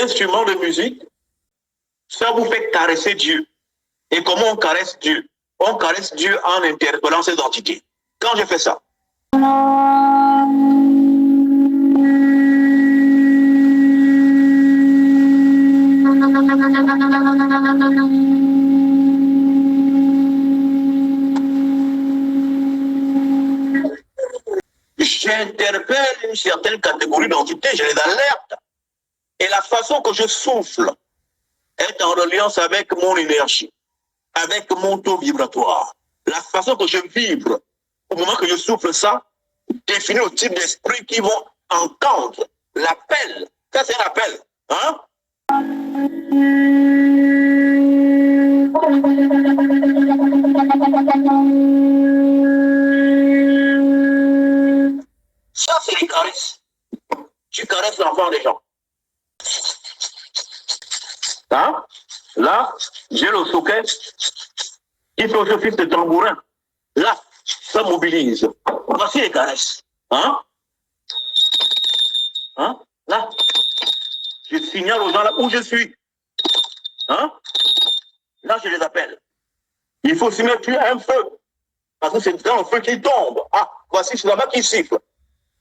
instrument de musique, ça vous fait caresser Dieu. Et comment on caresse Dieu? On caresse Dieu en interpellant ses entités. Quand je fais ça, j'interpelle une certaine catégorie d'entités, je les alerte. Et la façon que je souffle est en reliance avec mon énergie, avec mon taux vibratoire. La façon que je vibre, au moment que je souffle ça, définit le type d'esprit qui vont entendre l'appel. Ça, c'est un appel. Hein? Ça, c'est les caresses. Tu caresses l'enfant des gens. Hein? Là, j'ai le socket qui fait office de tambourin. Là, ça mobilise. Voici les caresses. Hein? Hein? Là, je signale aux gens là où je suis. Hein? Là, je les appelle. Il faut s'y mettre un feu. Parce que c'est dans le feu qui tombe. Ah, voici c'est là-bas qui siffle.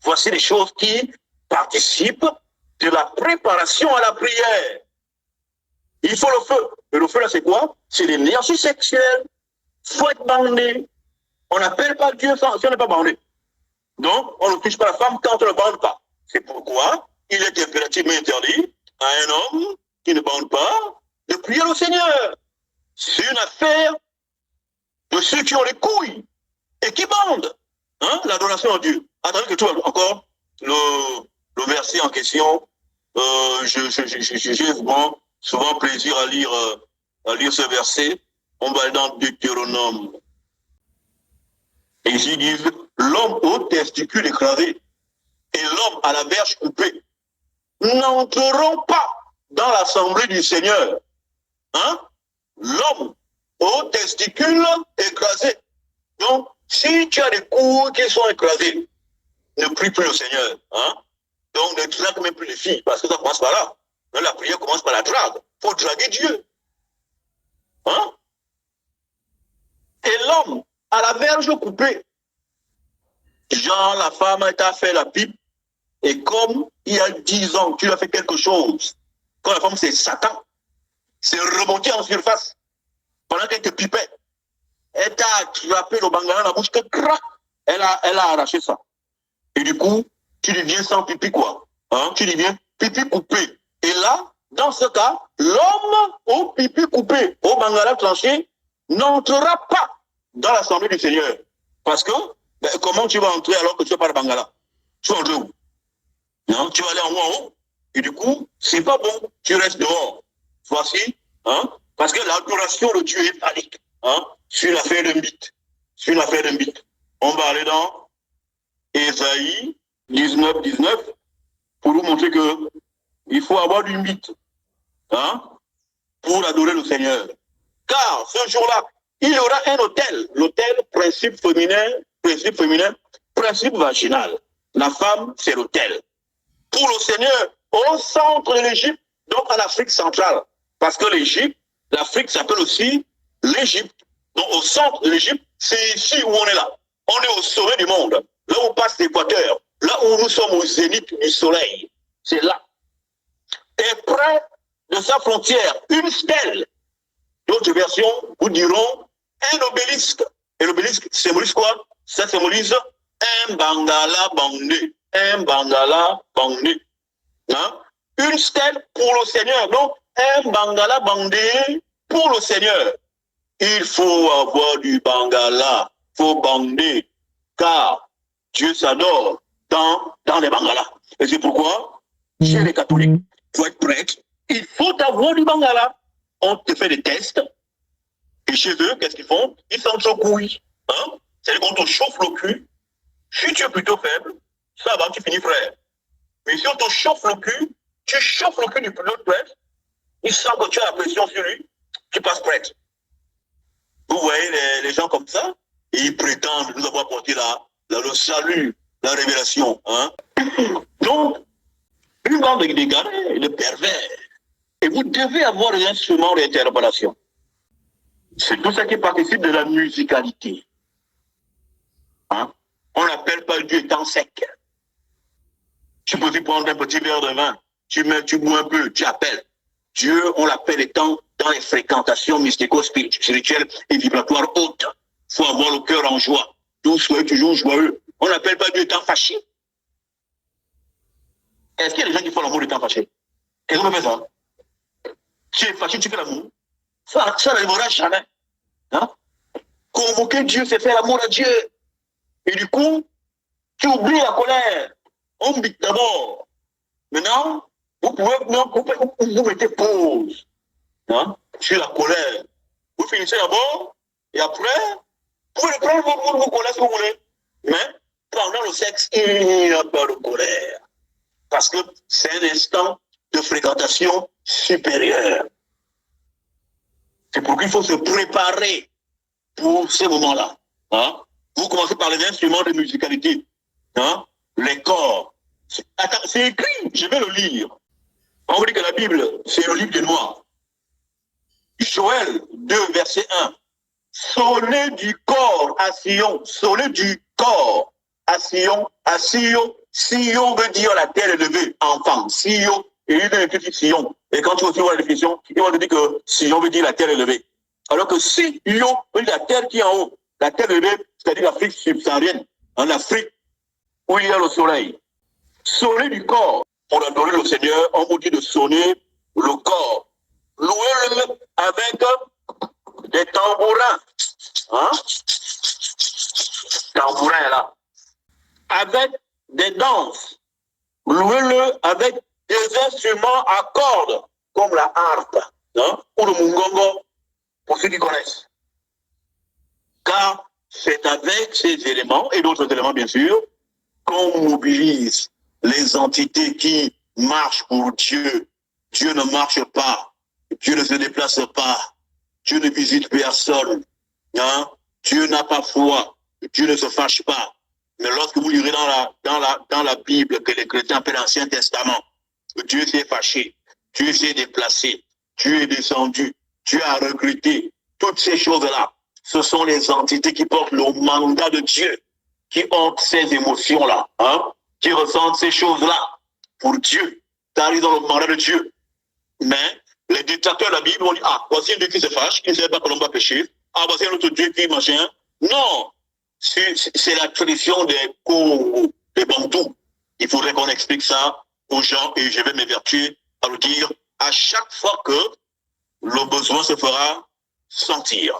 Voici les choses qui participent de la préparation à la prière. Il faut le feu. Et le feu, là, c'est quoi? C'est l'énergie sexuelle. Il faut être bandé. On n'appelle pas Dieu si on n'est pas bandé. Donc, on ne touche pas la femme quand on ne bande pas. C'est pourquoi il est impérativement interdit à un homme qui ne bande pas de prier au Seigneur. C'est une affaire de ceux qui ont les couilles et qui bandent. Hein, l'adoration à Dieu. Attendez que tu vois encore le verset en question. J'ai souvent plaisir à lire ce verset. On va aller dans Deutéronome. Et ici, ils disent, l'homme au testicule écrasé et l'homme à la verge coupée n'entreront pas dans l'assemblée du Seigneur. Hein? L'homme au testicule écrasé. Donc, si tu as des couilles qui sont écrasées, ne prie plus le Seigneur. Hein? Donc, ne drague même plus les filles, parce que ça commence par là. Donc, la prière commence par la drague. Il faut draguer Dieu. Hein? Et l'homme à la verge coupée, genre la femme t'a fait la pipe, et comme il y a 10 ans, tu as fait quelque chose, quand la femme c'est Satan, c'est remonté en surface, pendant qu'elle te pipait, elle t'a attrapé le bangala dans la bouche, que crac, elle a arraché ça. Et du coup, tu deviens sans pipi, quoi. Hein? Tu deviens pipi coupé. Et là, dans ce cas, l'homme au pipi coupé, au bangala tranché, n'entrera pas dans l'assemblée du Seigneur. Parce que, ben, comment tu vas entrer alors que tu n'as pas de bangala? Tu vas entrer où? Non, tu vas aller en haut. Et du coup, c'est pas bon. Tu restes dehors. Voici, hein? Parce que l'adoration de Dieu est phallique. Hein? C'est une affaire de mythe. C'est une affaire de mythe. On va aller dans Ésaïe 19, 19 pour vous montrer que il faut avoir du mythe, hein, pour adorer le Seigneur. Car ce jour-là, il y aura un autel. L'autel, principe féminin, principe vaginal. La femme, c'est l'autel. Pour le Seigneur, au centre de l'Égypte, donc en Afrique centrale. Parce que l'Égypte, l'Afrique s'appelle aussi l'Égypte. Donc au centre de l'Égypte, c'est ici où on est là. On est au sommet du monde. Là où passe l'équateur. Là où nous sommes au zénith du soleil. C'est là. Et près de sa frontière, une stèle. D'autres versions vous diront un obélisque. Et l'obélisque symbolise quoi? Ça symbolise un bangala bandé. Un bangala bandé. Hein? Une stèle pour le Seigneur. Donc, un bangala bandé pour le Seigneur. Il faut avoir du bangala. Il faut bander. Car Dieu s'adore dans les bangalas. Et c'est pourquoi, chez les catholiques, il faut être prêtre. Il faut avoir du bangala. On te fait des tests. Et chez eux, qu'est-ce qu'ils font? Ils s'entrecouillent. Hein? C'est-à-dire qu'on te chauffe le cul. Si tu es plutôt faible, ça va, tu finis frère. Mais si on te chauffe le cul, tu chauffes le cul du l'autre prêtre, il sent que tu as la pression sur lui, tu passes prêtre. Vous voyez les gens comme ça, et ils prétendent nous avoir apporté le salut, la révélation. Hein? Donc, une bande d'égarés, de pervers, Et vous devez avoir des instruments d'interpellation. C'est tout ça qui participe de la musicalité. Hein? On n'appelle pas Dieu étant sec. Tu peux prendre un petit verre de vin, tu bois un peu, tu appelles. Dieu, on l'appelle étant dans les fréquentations mystico-spirituelles et vibratoires hautes. Il faut avoir le cœur en joie. Tout soyez toujours joyeux. On n'appelle pas Dieu étant fâché. Est-ce qu'il y a des gens qui font l'amour étant fâché? Qu'est-ce qu'on fait ça? Tu es fâché, tu fais l'amour. Ça n'arrivera jamais. Hein? Convoquer Dieu, c'est faire l'amour à Dieu. Et du coup, tu oublies la colère. On bite d'abord. Maintenant, vous mettez pause, hein, sur la colère. Vous finissez d'abord, et après, vous pouvez prendre vos colères si vous voulez. Mais pendant le sexe, il n'y a pas de colère. Parce que c'est un instant de fréquentation supérieure. C'est pour qu'il faut se préparer pour ces moments-là. Hein? Vous commencez par les instruments de musicalité. Hein? Les corps. Attends, c'est écrit, je vais le lire. On vous dit que la Bible, c'est le livre des Noirs. Joël 2, verset 1. Sonnez du corps à Sion, sonnez du corps à Sion, à Sion. Sion veut dire la terre élevée, enfant. Sion, et il est écrit Sion. Et quand tu vois la définition, il va te dire que Sion veut dire la terre élevée. Alors que Sion veut dire la terre qui est en haut. La terre élevée, c'est-à-dire l'Afrique subsaharienne, en Afrique où il y a le soleil. Sonner du corps. Pour adorer le Seigneur, on vous dit de sonner le corps. Louez-le avec des tambourins. Hein? Tambourins là. Avec des danses. Louez-le avec des instruments à cordes, comme la harpe, hein? Ou le mungongo, pour ceux qui connaissent. Car c'est avec ces éléments, et d'autres éléments bien sûr, qu'on mobilise les entités qui marchent pour Dieu. Dieu ne marche pas. Dieu ne se déplace pas. Dieu ne visite personne. Hein? Dieu n'a pas foi. Dieu ne se fâche pas. Mais lorsque vous lirez dans la Bible que les chrétiens appellent l'Ancien Testament, Dieu s'est fâché. Dieu s'est déplacé. Dieu est descendu. Dieu a recruté. Toutes ces choses-là, ce sont les entités qui portent le mandat de Dieu, qui ont ces émotions-là, hein? Qui ressentent ces choses-là pour Dieu, car ils ont le mandat de Dieu. Mais les dictateurs de la Bible vont dire, ah, voici un Dieu qui se fâche, qui ne sait pas que l'on va pécher. Ah, voici un autre Dieu qui machin. Non, c'est la tradition des Congo, des Bantous. Il faudrait qu'on explique ça aux gens et je vais m'évertuer à le dire à chaque fois que le besoin se fera sentir.